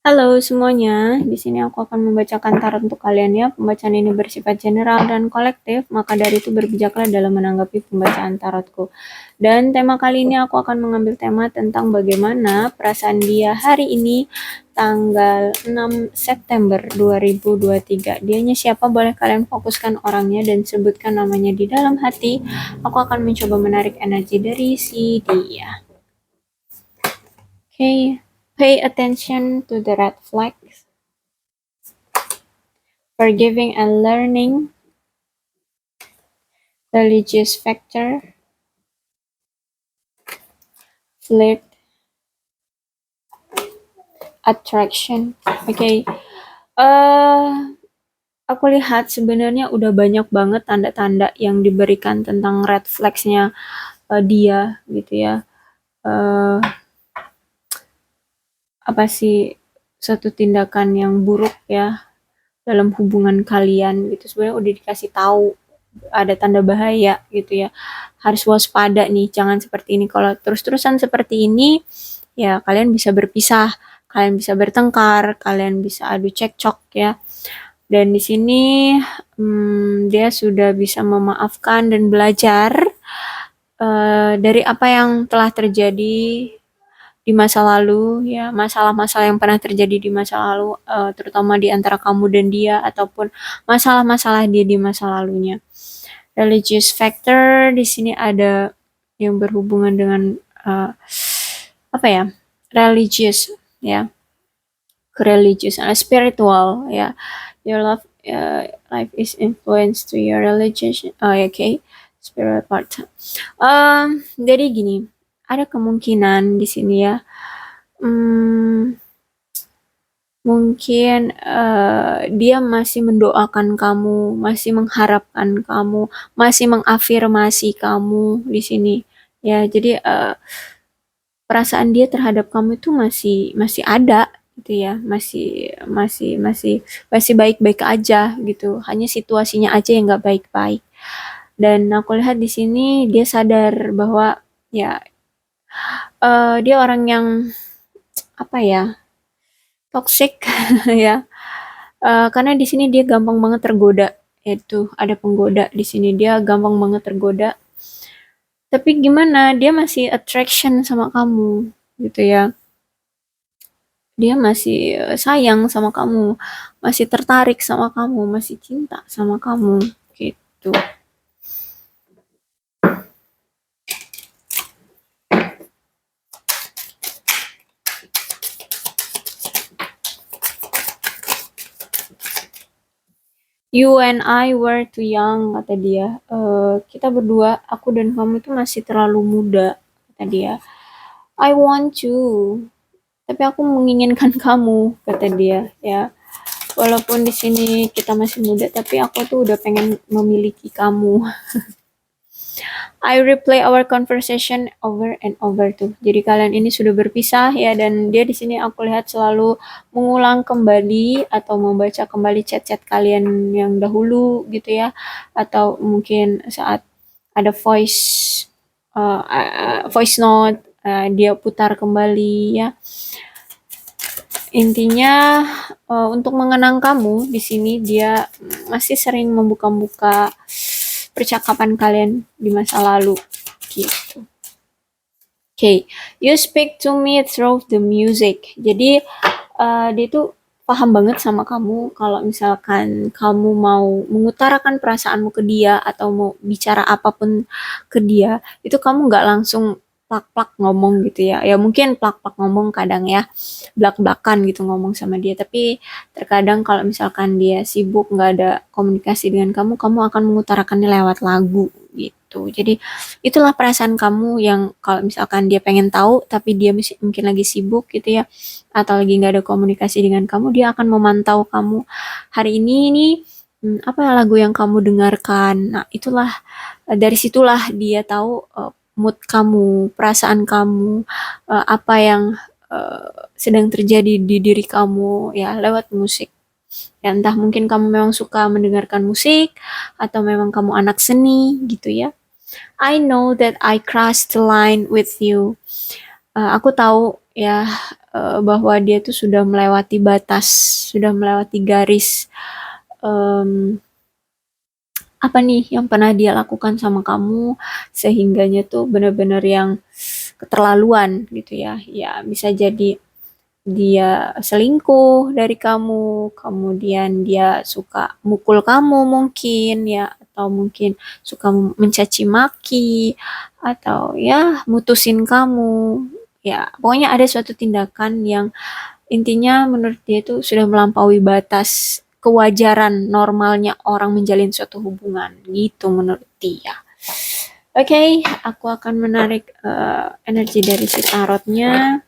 Halo semuanya, di sini aku akan membacakan tarot untuk kalian ya. Pembacaan ini bersifat general dan kolektif, maka dari itu berbijaklah dalam menanggapi pembacaan tarotku. Dan tema kali ini aku akan mengambil tema tentang bagaimana perasaan dia hari ini tanggal 6 September 2023. Dianya siapa? Boleh kalian fokuskan orangnya dan sebutkan namanya di dalam hati. Aku akan mencoba menarik energi dari si dia. Okay. Pay attention to the red flags. Forgiving and learning, religious factor, flirt, attraction. Oke, aku lihat sebenarnya udah banyak banget tanda-tanda yang diberikan tentang red flags-nya dia gitu ya. Eh, apa sih suatu tindakan yang buruk ya dalam hubungan kalian gitu. Sebenarnya udah dikasih tahu ada tanda bahaya gitu ya. Harus waspada nih, jangan seperti ini. Kalau terus-terusan seperti ini, ya kalian bisa berpisah, kalian bisa bertengkar, kalian bisa adu cekcok ya. Dan di sini dia sudah bisa memaafkan dan belajar dari apa yang telah terjadi di masa lalu ya, masalah-masalah yang pernah terjadi di masa lalu, terutama di antara kamu dan dia ataupun masalah-masalah dia di masa lalunya. Religious factor di sini ada yang berhubungan dengan apa ya, religious ya, religious, spiritual ya. Your love life is influenced to your religion. Oh, okay, spirit part. Jadi gini, ada kemungkinan di sini ya. Mungkin dia masih mendoakan kamu, masih mengharapkan kamu, masih mengafirmasi kamu di sini. Ya, jadi perasaan dia terhadap kamu itu masih masih ada gitu ya, masih baik-baik aja gitu. Hanya situasinya aja yang nggak baik-baik. Dan aku lihat di sini dia sadar bahwa ya dia orang yang apa ya, toxic ya. Karena di sini dia gampang banget tergoda. Itu ada penggoda di sini, dia gampang banget tergoda. Tapi gimana? Dia masih attraction sama kamu gitu ya. Dia masih sayang sama kamu, masih tertarik sama kamu, masih cinta sama kamu gitu. You and I were too young, kata dia. Kita berdua, aku dan kamu itu masih terlalu muda, kata dia. I want you, tapi aku menginginkan kamu, kata dia. Ya, walaupun di sini kita masih muda, tapi aku tuh udah pengen memiliki kamu. I replay our conversation over and over tuh. Jadi kalian ini sudah berpisah ya, dan dia di sini aku lihat selalu mengulang kembali atau membaca kembali chat-chat kalian yang dahulu gitu ya, atau mungkin saat ada voice note dia putar kembali ya. Intinya untuk mengenang kamu di sini dia masih sering membuka-buka percakapan kalian di masa lalu gitu. Okay, you speak to me through the music. Jadi dia tuh paham banget sama kamu kalau misalkan kamu mau mengutarakan perasaanmu ke dia atau mau bicara apapun ke dia, itu kamu nggak langsung plak-plak ngomong gitu ya. Ya mungkin plak-plak ngomong kadang ya, blak-blakan gitu ngomong sama dia. Tapi terkadang kalau misalkan dia sibuk nggak ada komunikasi dengan kamu, kamu akan mengutarakannya lewat lagu gitu. Jadi itulah perasaan kamu yang kalau misalkan dia pengen tahu tapi dia mungkin lagi sibuk gitu ya, atau lagi nggak ada komunikasi dengan kamu, dia akan memantau kamu hari ini nih, apa lagu yang kamu dengarkan. Nah itulah dari situlah dia tahu mood kamu, perasaan kamu, apa yang sedang terjadi di diri kamu ya lewat musik. Ya entah mungkin kamu memang suka mendengarkan musik atau memang kamu anak seni gitu ya. I know that I crossed the line with you. Aku tahu ya, bahwa dia tuh sudah melewati batas, sudah melewati garis, mmm, apa nih yang pernah dia lakukan sama kamu, sehingganya tuh bener-bener yang keterlaluan gitu ya. Ya bisa jadi dia selingkuh dari kamu, kemudian dia suka mukul kamu mungkin ya, atau mungkin suka mencaci maki, atau ya mutusin kamu. Ya, pokoknya ada suatu tindakan yang intinya menurut dia itu sudah melampaui batas kewajaran normalnya orang menjalin suatu hubungan gitu menurut dia. Oke, aku akan menarik energi dari si tarotnya.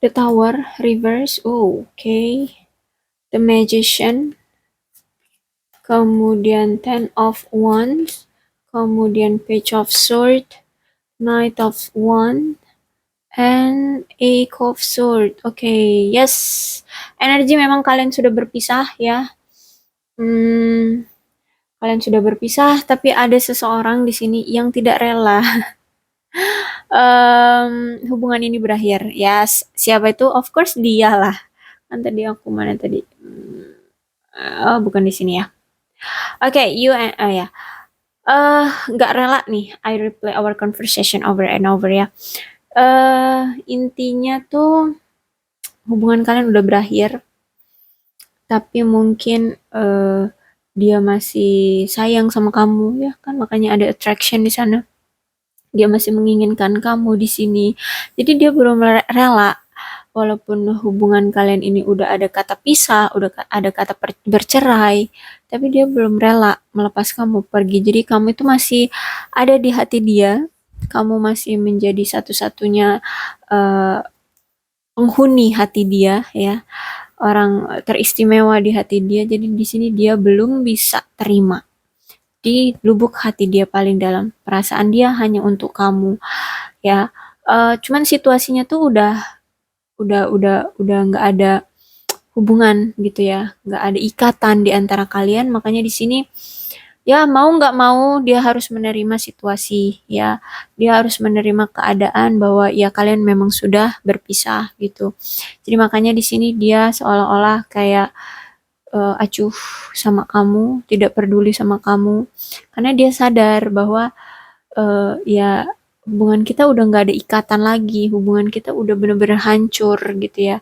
The Tower reverse. Oh, okay. The Magician, kemudian Ten of Wands, kemudian Page of Sword, Knight of Wands, and Eight of Sword. Oke, okay. Yes. Energi memang kalian sudah berpisah ya. Kalian sudah berpisah, tapi ada seseorang di sini yang tidak rela hubungan ini berakhir. Ya, siapa itu? Of course dia lah. Kan tadi aku mana tadi? Oh, bukan di sini ya. Oke, you and ya. Nggak rela nih. I replay our conversation over and over ya. Intinya tuh hubungan kalian udah berakhir, tapi mungkin dia masih sayang sama kamu ya kan, makanya ada attraction di sana. Dia masih menginginkan kamu di sini. Jadi dia belum rela walaupun hubungan kalian ini udah ada kata pisah, udah ada kata bercerai, tapi dia belum rela melepas kamu pergi. Jadi kamu itu masih ada di hati dia, kamu masih menjadi satu-satunya uh, penghuni hati dia ya, orang teristimewa di hati dia. Jadi di sini dia belum bisa terima. Di lubuk hati dia paling dalam, perasaan dia hanya untuk kamu ya. Cuman situasinya tuh udah nggak ada hubungan gitu ya, nggak ada ikatan di antara kalian, makanya di sini ya mau nggak mau dia harus menerima situasi ya, dia harus menerima keadaan bahwa ya kalian memang sudah berpisah gitu. Jadi makanya di sini dia seolah-olah kayak acuh sama kamu, tidak peduli sama kamu, karena dia sadar bahwa ya hubungan kita udah nggak ada ikatan lagi, hubungan kita udah bener-bener hancur gitu ya.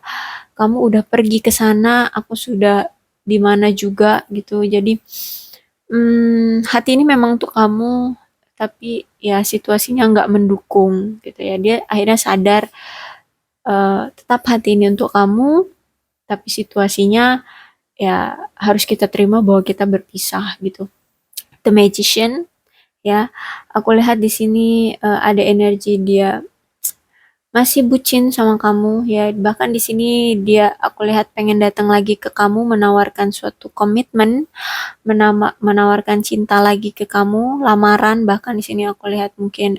Kamu udah pergi ke sana, aku sudah di mana juga gitu. Jadi hati ini memang untuk kamu, tapi ya situasinya nggak mendukung gitu ya. Dia akhirnya sadar tetap hati ini untuk kamu, tapi situasinya ya harus kita terima bahwa kita berpisah gitu. The Magician ya, aku lihat di sini ada energi dia masih bucin sama kamu ya, bahkan di sini dia aku lihat pengen datang lagi ke kamu, menawarkan suatu komitmen, menawarkan cinta lagi ke kamu, lamaran. Bahkan di sini aku lihat mungkin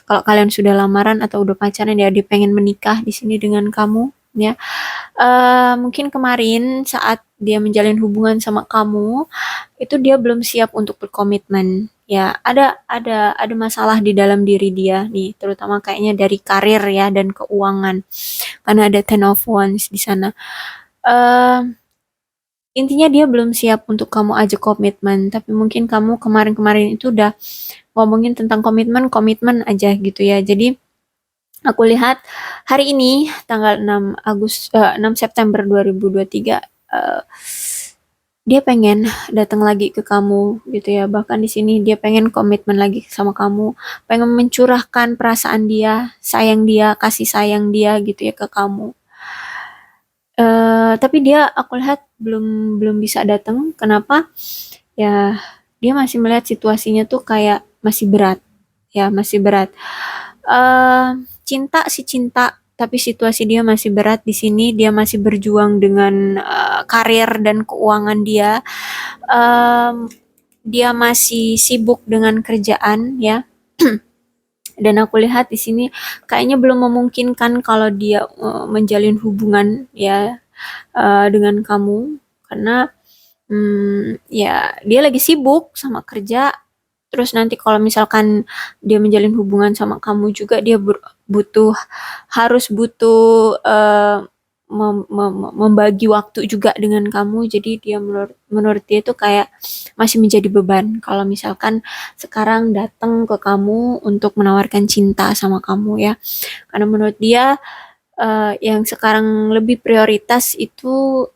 kalau kalian sudah lamaran atau udah pacaran ya, dia pengen menikah di sini dengan kamu ya. Mungkin kemarin saat dia menjalin hubungan sama kamu itu dia belum siap untuk berkomitmen ya, ada masalah di dalam diri dia nih, terutama kayaknya dari karir ya dan keuangan, karena ada Ten of Wands di sana. eh Intinya dia belum siap untuk kamu ajak komitmen, tapi mungkin kamu kemarin-kemarin itu udah ngomongin tentang komitmen komitmen aja gitu ya. Jadi aku lihat hari ini tanggal 6 September 2023, dia pengen datang lagi ke kamu gitu ya. Bahkan di sini dia pengen komitmen lagi sama kamu, pengen mencurahkan perasaan dia, sayang dia, kasih sayang dia gitu ya ke kamu. Tapi dia aku lihat belum belum bisa datang. Kenapa? Ya dia masih melihat situasinya tuh kayak masih berat ya, masih berat. Cinta sih cinta, tapi situasi dia masih berat di sini. Dia masih berjuang dengan karir dan keuangan dia. Em, Dia masih sibuk dengan kerjaan ya. Dan aku lihat di sini kayaknya belum memungkinkan kalau dia menjalin hubungan ya dengan kamu karena ya dia lagi sibuk sama kerja. Terus nanti kalau misalkan dia menjalin hubungan sama kamu juga dia butuh harus butuh membagi waktu juga dengan kamu. Jadi dia menurut menurut dia itu kayak masih menjadi beban kalau misalkan sekarang datang ke kamu untuk menawarkan cinta sama kamu ya. Karena menurut dia yang sekarang lebih prioritas itu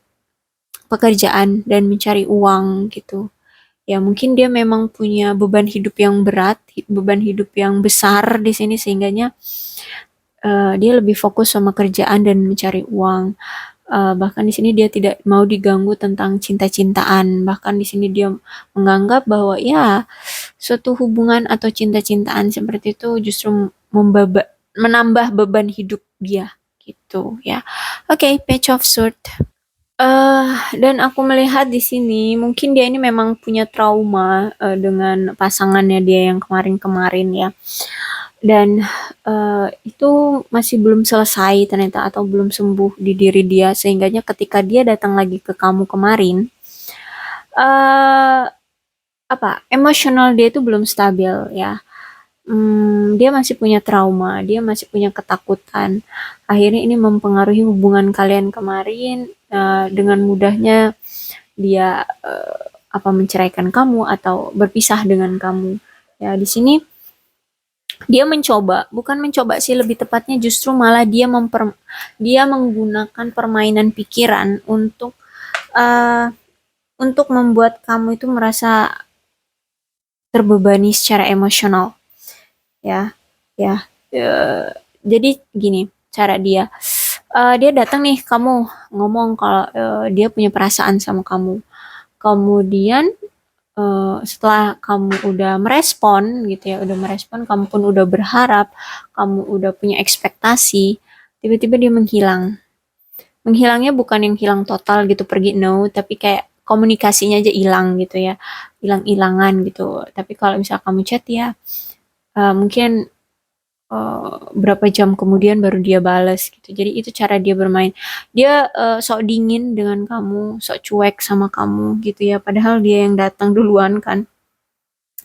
pekerjaan dan mencari uang gitu. Ya mungkin dia memang punya beban hidup yang berat, beban hidup yang besar di sini sehingganya dia lebih fokus sama kerjaan dan mencari uang. Bahkan di sini dia tidak mau diganggu tentang cinta-cintaan. Bahkan di sini dia menganggap bahwa ya suatu hubungan atau cinta-cintaan seperti itu justru menambah beban hidup dia gitu ya. Oke, Page of Swords. Dan aku melihat di sini mungkin dia ini memang punya trauma dengan pasangannya dia yang kemarin-kemarin ya. Dan itu masih belum selesai ternyata atau belum sembuh di diri dia sehingganya ketika dia datang lagi ke kamu kemarin uh, emosional dia itu belum stabil ya. Dia masih punya trauma, dia masih punya ketakutan. Akhirnya ini mempengaruhi hubungan kalian kemarin. Dengan mudahnya dia menceraikan kamu atau berpisah dengan kamu. Ya, di sini dia mencoba, bukan mencoba sih lebih tepatnya justru malah dia menggunakan permainan pikiran uh, untuk membuat kamu itu merasa terbebani secara emosional. Ya, ya. Jadi gini cara dia. Dia datang nih kamu ngomong kalau dia punya perasaan sama kamu. Kemudian setelah kamu udah merespon gitu ya, udah merespon, kamu pun udah berharap, kamu udah punya ekspektasi, tiba-tiba dia menghilang. Menghilangnya bukan yang hilang total gitu pergi no, tapi kayak komunikasinya aja hilang gitu ya, hilang-hilangan gitu. Tapi kalau misal kamu chat ya, mungkin berapa jam kemudian baru dia balas gitu. Jadi itu cara dia bermain. Dia sok dingin dengan kamu, sok cuek sama kamu gitu ya. Padahal dia yang datang duluan kan.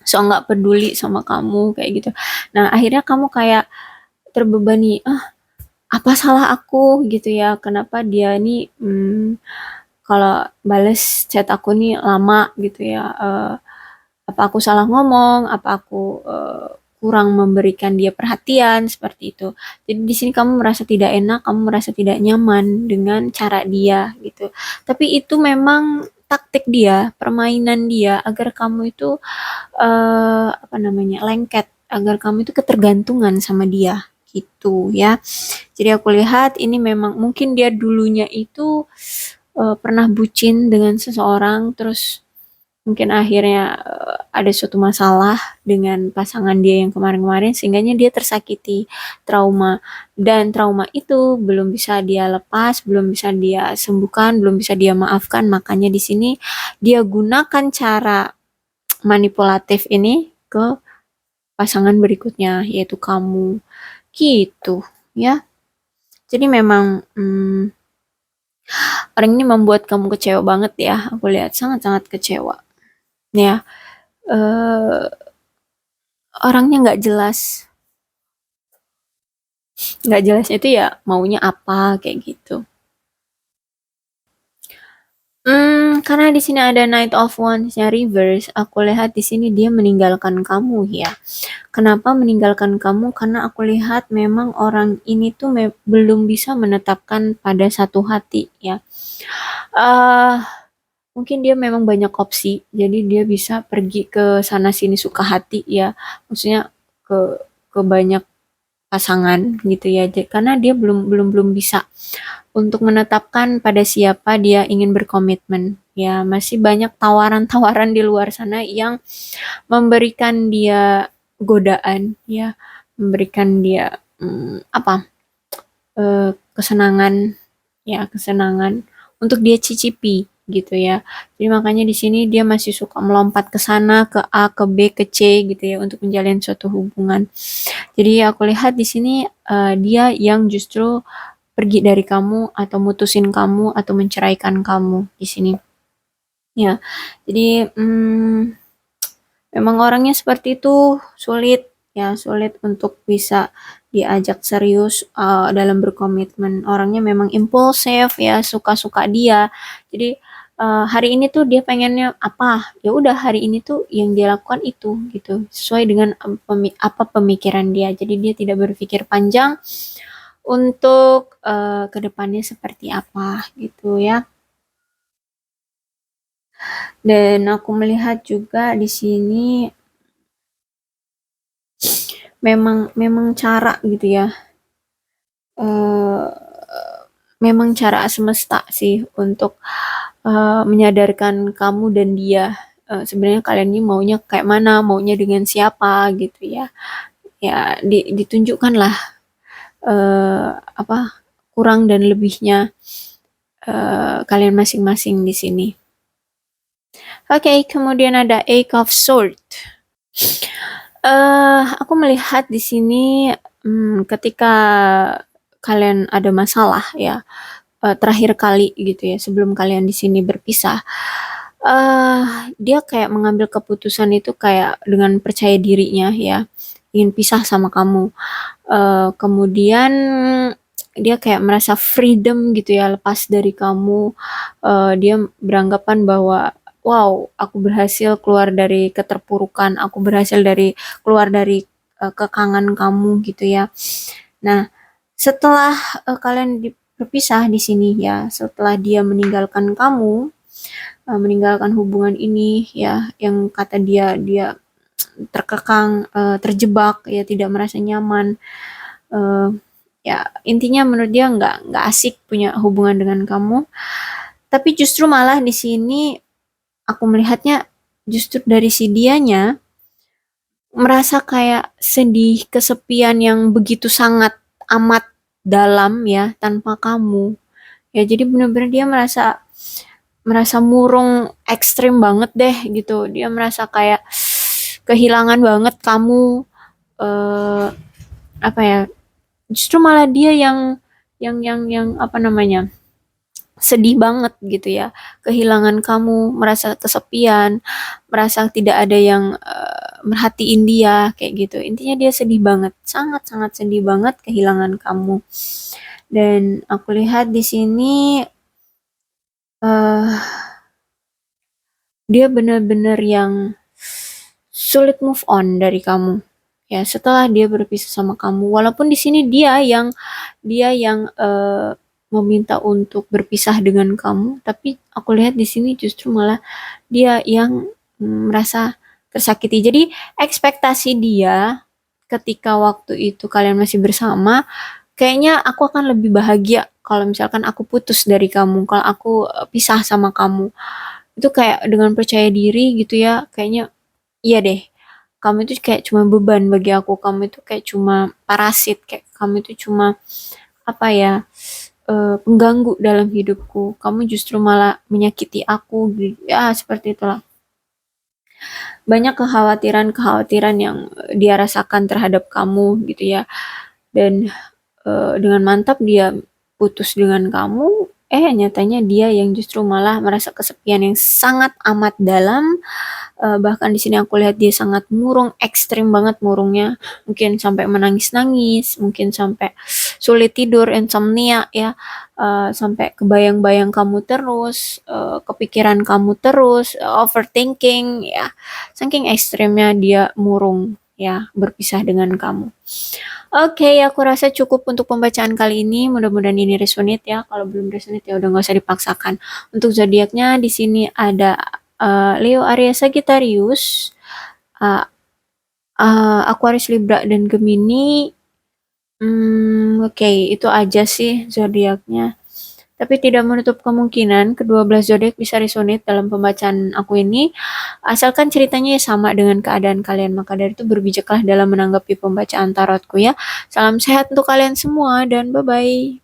Sok nggak peduli sama kamu kayak gitu. Nah akhirnya kamu kayak terbebani. Apa salah aku gitu ya? Kenapa dia nih kalau bales chat aku nih lama gitu ya? Apa aku salah ngomong? Apa aku kurang memberikan dia perhatian seperti itu. Jadi di sini kamu merasa tidak enak, kamu merasa tidak nyaman dengan cara dia gitu. Tapi itu memang taktik dia, permainan dia agar kamu itu lengket, agar kamu itu ketergantungan sama dia gitu ya. Jadi aku lihat ini memang mungkin dia dulunya itu pernah bucin dengan seseorang terus mungkin akhirnya ada suatu masalah dengan pasangan dia yang kemarin-kemarin sehingganya dia tersakiti, trauma, dan trauma itu belum bisa dia lepas, belum bisa dia sembuhkan, belum bisa dia maafkan. Makanya di sini dia gunakan cara manipulatif ini ke pasangan berikutnya yaitu kamu gitu ya. Jadi memang orang ini membuat kamu kecewa banget ya. Aku lihat sangat-sangat kecewa ya. eh Orangnya nggak jelas itu ya maunya apa kayak gitu. Karena di sini ada Knight of Wands-nya reverse, aku lihat di sini dia meninggalkan kamu ya. Kenapa meninggalkan kamu? Karena aku lihat memang orang ini tuh belum bisa menetapkan pada satu hati ya. uh, Mungkin dia memang banyak opsi, jadi dia bisa pergi ke sana sini suka hati ya. Maksudnya ke banyak pasangan gitu ya. Karena dia belum bisa untuk menetapkan pada siapa dia ingin berkomitmen. Ya, masih banyak tawaran-tawaran di luar sana yang memberikan dia godaan ya, memberikan dia apa kesenangan, ya kesenangan untuk dia cicipi gitu ya. Jadi makanya di sini dia masih suka melompat ke sana, ke A, ke B, ke C gitu ya untuk menjalin suatu hubungan. Jadi aku lihat di sini dia yang justru pergi dari kamu atau mutusin kamu atau menceraikan kamu di sini. Ya, jadi memang orangnya seperti itu, sulit ya, sulit untuk bisa diajak serius dalam berkomitmen. Orangnya memang impulsif ya, suka-suka dia. Jadi hari ini tuh dia pengennya apa, ya udah hari ini tuh yang dia lakukan itu gitu, sesuai dengan apa pemikiran dia. Jadi dia tidak berpikir panjang untuk kedepannya seperti apa gitu ya. Dan aku melihat juga di sini memang cara gitu ya, eee, memang cara semesta sih untuk menyadarkan kamu dan dia sebenarnya kalian ini maunya kayak mana, maunya dengan siapa gitu ya. Ya ditunjukkanlah apa kurang dan lebihnya kalian masing-masing di sini. Oke, kemudian ada Eight of Swords. Aku melihat di sini ketika kalian ada masalah ya, terakhir kali gitu ya sebelum kalian di sini berpisah, dia kayak mengambil keputusan itu kayak dengan percaya dirinya ya, ingin pisah sama kamu. Kemudian dia kayak merasa freedom gitu ya, lepas dari kamu. Dia beranggapan bahwa, "Wow, aku berhasil keluar dari keterpurukan, aku berhasil keluar dari kekangan kamu," gitu ya. Nah, setelah kalian berpisah di sini ya, setelah dia meninggalkan kamu, meninggalkan hubungan ini ya, yang kata dia terkekang, terjebak ya, tidak merasa nyaman. Eee, ya intinya menurut dia nggak asik punya hubungan dengan kamu. Tapi justru malah di sini aku melihatnya justru dari si dianya merasa kayak sedih, kesepian yang begitu sangat amat dalam ya tanpa kamu. Ya jadi bener-bener dia merasa merasa murung ekstrim banget deh gitu. Dia merasa kayak kehilangan banget kamu, eee, apa ya, justru malah dia yang apa namanya, sedih banget gitu ya, kehilangan kamu, merasa kesepian, merasa tidak ada yang merhatiin dia kayak gitu. Intinya dia sedih banget, sangat-sangat sedih banget kehilangan kamu. Dan aku lihat di sini uh, dia benar-benar yang sulit move on dari kamu. Ya, setelah dia berpisah sama kamu, walaupun di sini dia yang meminta untuk berpisah dengan kamu, tapi aku lihat di sini justru malah dia yang merasa tersakiti. Jadi ekspektasi dia ketika waktu itu kalian masih bersama, kayaknya aku akan lebih bahagia kalau misalkan aku putus dari kamu, kalau aku pisah sama kamu. Itu kayak dengan percaya diri gitu ya, kayaknya iya deh, kamu itu kayak cuma beban bagi aku, kamu itu kayak cuma parasit, kayak kamu itu cuma apa ya, pengganggu dalam hidupku, kamu justru malah menyakiti aku, ya seperti itulah. Banyak kekhawatiran-kekhawatiran yang dia rasakan terhadap kamu gitu ya, dan dengan mantap dia putus dengan kamu, nyatanya dia yang justru malah merasa kesepian yang sangat amat dalam. Bahkan di sini aku lihat dia sangat murung, ekstrim banget murungnya, mungkin sampai menangis-nangis, mungkin sampai sulit tidur, insomnia ya, sampai kebayang-bayang kamu terus, kepikiran kamu terus, overthinking ya, saking ekstrimnya dia murung ya berpisah dengan kamu. Oke, aku rasa cukup untuk pembacaan kali ini. Mudah-mudahan ini resonate ya. Kalau belum resonate ya udah nggak usah dipaksakan. Untuk zodiaknya di sini ada Leo, Aries, Sagittarius, uh, Aquarius, Libra, dan Gemini. Oke, itu aja sih zodiaknya. Tapi tidak menutup kemungkinan kedua belas zodiak bisa resonate dalam pembacaan aku ini, asalkan ceritanya sama dengan keadaan kalian. Maka dari itu berbijaklah dalam menanggapi pembacaan tarotku ya. Salam sehat untuk kalian semua dan bye-bye.